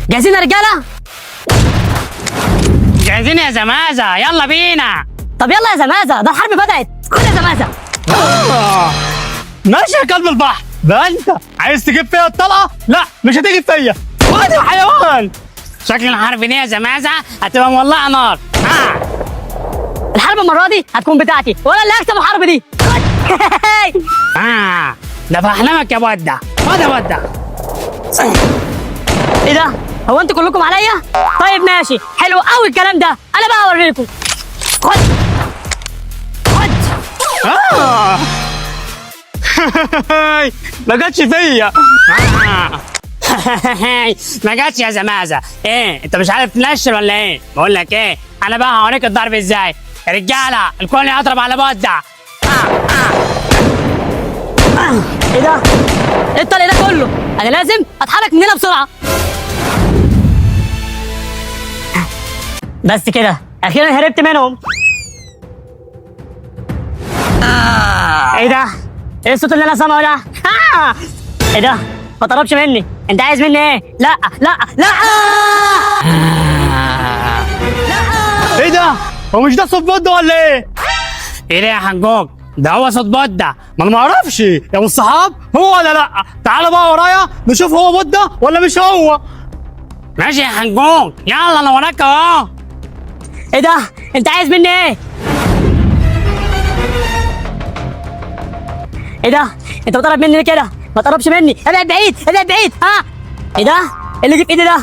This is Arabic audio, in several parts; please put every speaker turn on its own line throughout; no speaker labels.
جاهزين يا رجاله؟
جاهزين يا زمازة، يلا بينا.
طب يلا يا زمازه، ده الحرب بدأت. خد يا زمازه.
ماشي يا كلب البحر، ده انت عايز تجيب فيا الطلقه؟ لا مش هتيجي فيا، خد يا حيوان.
شكل الحرب دي يا زمازة هتبقى مولعة نار.
الحرب المره دي هتكون بتاعتي، وانا اللي هكسب الحرب دي. خد.
ده في احلامك يا بودة. خد يا بودة.
ايه ده؟ هو انتوا كلكم عليا؟ طيب ماشي، حلو قوي الكلام ده، انا بقى اوريكم. خد خد.
ما جاتش فيا.
ما جاتش يا زمازة. ايه انت مش عارف تنشر ولا ايه؟ بقول لك ايه، انا بقى هوريك الضرب ازاي. يا رجاله الكل يضرب على بودة.
ايه ده؟ ايه الطلق ده كله؟ انا لازم اتحرك من هنا بسرعه. بس كده، اخيرا هربت منهم. ايه ده؟ ايه الصوت اللي انا سامعه ده؟ ايه ده؟ ما تقربش مني، انت عايز مني ايه؟ لا لا لا.
ايه ده؟ هو مش ده صوت بودة ولا ايه؟
ايه ده يا حجوج؟ ده هو صوت بودة.
ما انا ما اعرفش يا ابو الصحاب هو ولا لا. تعالى بقى ورايا نشوف هو بودة ولا مش هو.
ماشي يا حجوج، يلا انا وراك اهو.
ايه ده؟ انت عايز مني ايه؟ ايه ده؟ انت بتقرب مني ليه كده؟ ما تقربش مني، ابعد بعيد ابعد بعيد. ايه ده؟ إيه اللي في ايدي ده؟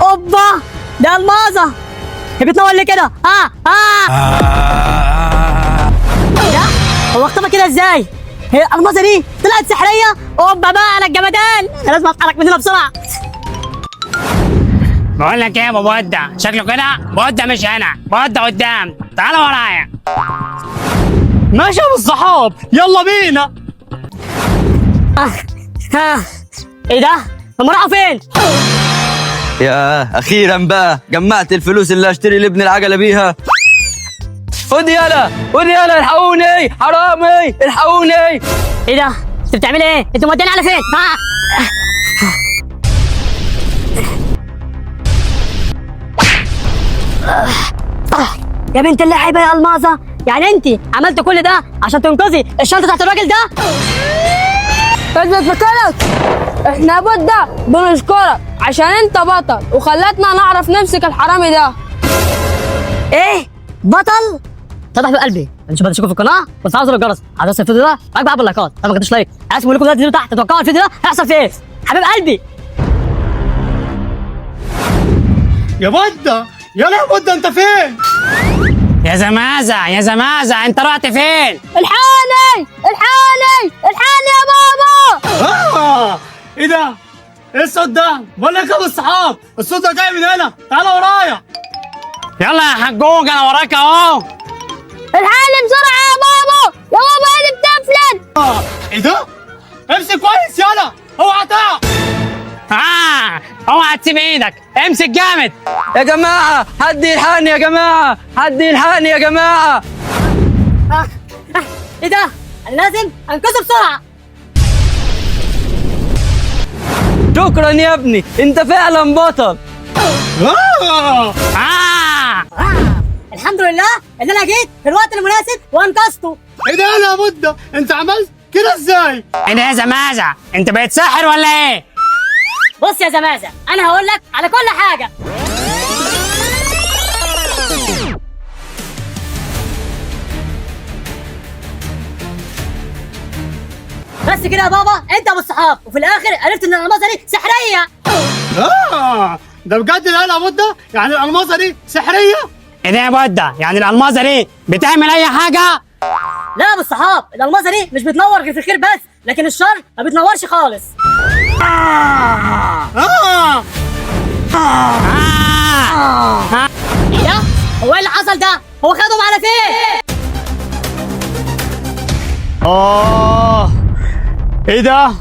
اوبا، ده المازه. هي بتنور ليه كده؟ ايه ده؟ هو اختفى كده ازاي؟ هي المازه دي طلعت سحريه؟ اوبا بقى على الجمدان، انا لازم اتحرك من هنا بسرعه.
بقول لك ايه يا ابو بودة، شكله كده بودة مش هنا، بودة قدام. تعالى ورايا.
ماشي يا ابو الصحاب، يلا بينا.
ايه ده؟ هم راحوا فين؟
يا اخيرا بقى جمعت الفلوس اللي اشتري لابن العجله بيها. خد يلا خد يلا، الحقوني حرامي الحقوني.
ايه ده؟ انت بتعمل ايه؟ انت موديني على فين؟ يا بنت اللعيبه يا المازه، يعني انت عملت كل ده عشان تنقذي الشنطه تحت الراجل ده؟
بس فكرك احنا بودة بنشكرك عشان انت بطل وخلتنا نعرف نمسك الحرامي ده.
ايه؟ بطل؟ اتضح بقلبي. انتوا بدأت تشوفوا في القناه، بس عاوز الجرس، عاوز الفيديو ده معاك بقى باللايكات، طب ما كنتش لايك، عايز اقول لكم دلوقتي تحت تتوقعوا الفيديو ده هيحصل فيه ايه؟ حبيب قلبي.
يا بودة، يلا يا بودة انت فين؟
يا زمازة يا زمازة، انت رحت فين؟
الحقني الحقني الحقني يا بابا.
ايه ده؟ ايه الصوت ده؟ بقول لك يا ابو الصحاب، الصوت ده جاي من هنا، تعالى ورايا.
يلا يا حجوج انا وراك اهو.
الحقني بسرعة يا بابا، يا بابا ايدي بتفلت.
ايه ده؟ امسك كويس يلا، اوعى تقع.
اوعى تسيب ايدك، امسك جامد.
يا جماعه حد يلحقني يا جماعه، حد يلحقني يا جماعه.
ايه ده؟ انا لازم انقذه بسرعه.
شكرا يا ابني، انت فعلا بطل.
الحمد لله ان انا جيت في الوقت المناسب وانقذته.
ايه ده يا بودة؟ انت عملت كده ازاي؟
ايه ده يا زمازة؟ انت بقيت ساحر ولا ايه؟
بص يا زمازة، انا هقول لك على كل حاجه. بس كده يا بابا، انت ابو الصحاب، وفي الاخر عرفت ان الالمازه دي سحريه.
ده بجد يا بودة؟ يعني الالمازة دي سحرية؟
ايه ده يا بودة؟ يعني الالمازة دي بتعمل اي حاجة؟
لا يا ابو الصحاب، الالمازه دي مش بتنور غير في الخير بس، لكن الشر ما بتنورش خالص. ايه ده؟ هو ايه اللي حصل ده؟ هو خدهم على فين؟
ايه ده؟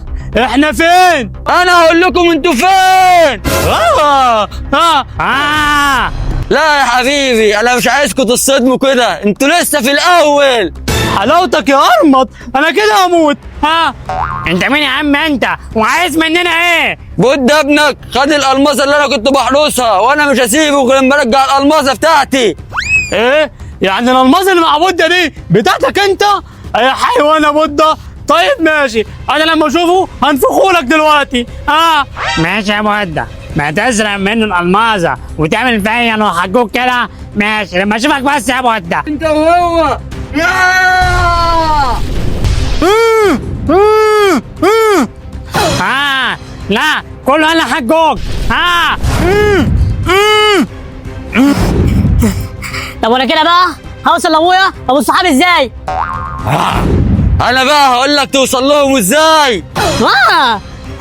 احنا فين؟
انا هقول لكم انتوا فين. لا يا حبيبي انا مش عايزكم تصدموا كده، انتوا لسه في الاول.
حلاوتك يا ارمط، انا كده هموت.
ها انت مين يا عم انت؟ وعايز مننا ايه؟
بودة ابنك خد الالماظه اللي انا كنت بحرسها، وانا مش هسيبه غير لما ارجع الالماظه بتاعتي.
ايه يعني الالماظ اللي مع بودة دي بتاعتك انت يا حيوان يا بودة؟ طيب ماشي، انا لما اشوفه هنفخه لك دلوقتي.
ماشي يا مودة، ما تسرق منه الالمازه وتعمل فيا انه حجوك كده. ماشي لما اشوفك بس يا مودة.
انت وهو
لا كله انا حجوك.
طب وانا كده بقى هوصل لابويا ابو الصحاب ازاي؟
انا بقى هقول لك توصل لهم ازاي.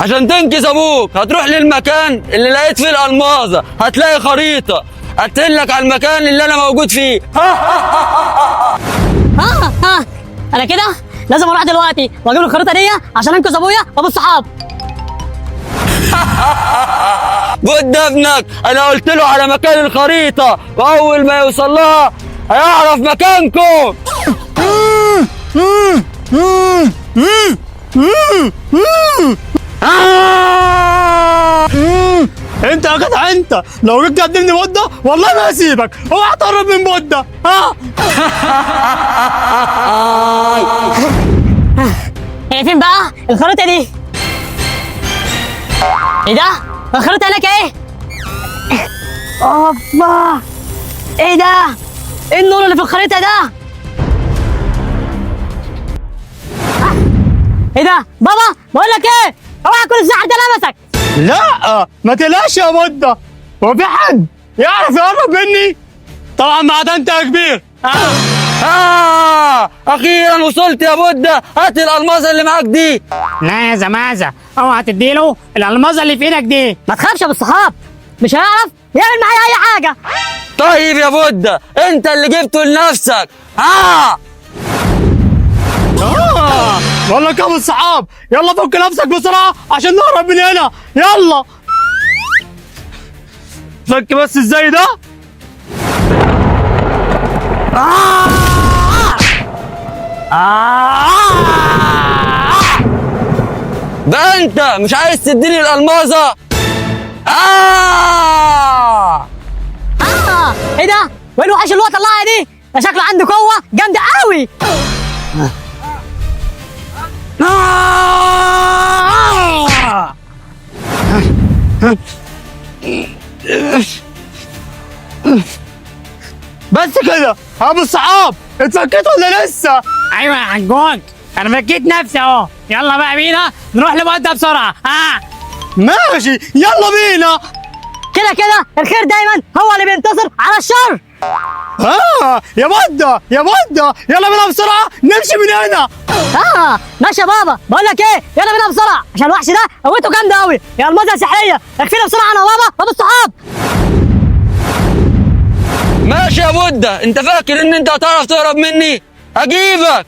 عشان تنقذ ابوك هتروح للمكان اللي لقيت فيه الالماظه، هتلاقي خريطه هتدلك على المكان اللي انا موجود فيه.
انا كده لازم اروح دلوقتي واجيب له الخريطه دي عشان انقذ ابويا وابو الصحاب.
بودة ابنك انا قلت له على مكان الخريطه، واول ما يوصل لها هيعرف مكانكم.
انت يا جدع انت لو جيت تقدمني بودة والله ما هسيبك، اوعى تقرب من بودة.
هي فين بقى الخريطه دي؟ ايه ده؟ الخريطه هناك ايه؟ اوبا، ايه ده؟ ايه النور اللي في الخريطه ده؟ ايه ده؟ بابا بقول لك ايه؟ اوعى كل ساعه ده لمسك.
لا ما تقلقش يا بودة، هو في حد يعرف يقرب مني؟ طبعا ما عدا انت يا كبير.
اخيرا وصلت يا بودة، هات الالماظه اللي معاك دي.
لا يا زمازة، اوعى تديله الالمازه اللي في ايدك دي.
ما تخافش يا ابو الصحاب، مش هيعرف يعمل معايا اي حاجه.
طيب يا بودة انت اللي جبته لنفسك.
بقول لك يا ابو الصحاب يلا فك نفسك بسرعه عشان نهرب من هنا، يلا. فك بس ازاي ده؟
بقى انت مش عايز تديني الالماظه؟
ايه ده؟ وين الوحش اللي هو طلعها دي؟ ده شكله عنده قوه جامده قوي.
بس كده يا ابو الصحاب، اتفكيت ولا لسه؟
ايوه يا حجوك، انا فكيت نفسي اهو. يلا بقى بينا نروح لبودة بسرعه.
ماشي يلا بينا.
كده كده الخير دايما هو اللي بينتصر على الشر.
يا بودة يا بودة يلا بينا بسرعه نمشي من هنا.
ماشي يا بابا، بقول لك ايه، يلا بينا بسرعه عشان الوحش ده قوته جامده قوي. يا الماظه سحريه، اكفينا بسرعه انا وبابا وابو الصحاب.
ماشي يا بودة، انت فاكر ان انت هتعرف تهرب مني؟ هجيبك.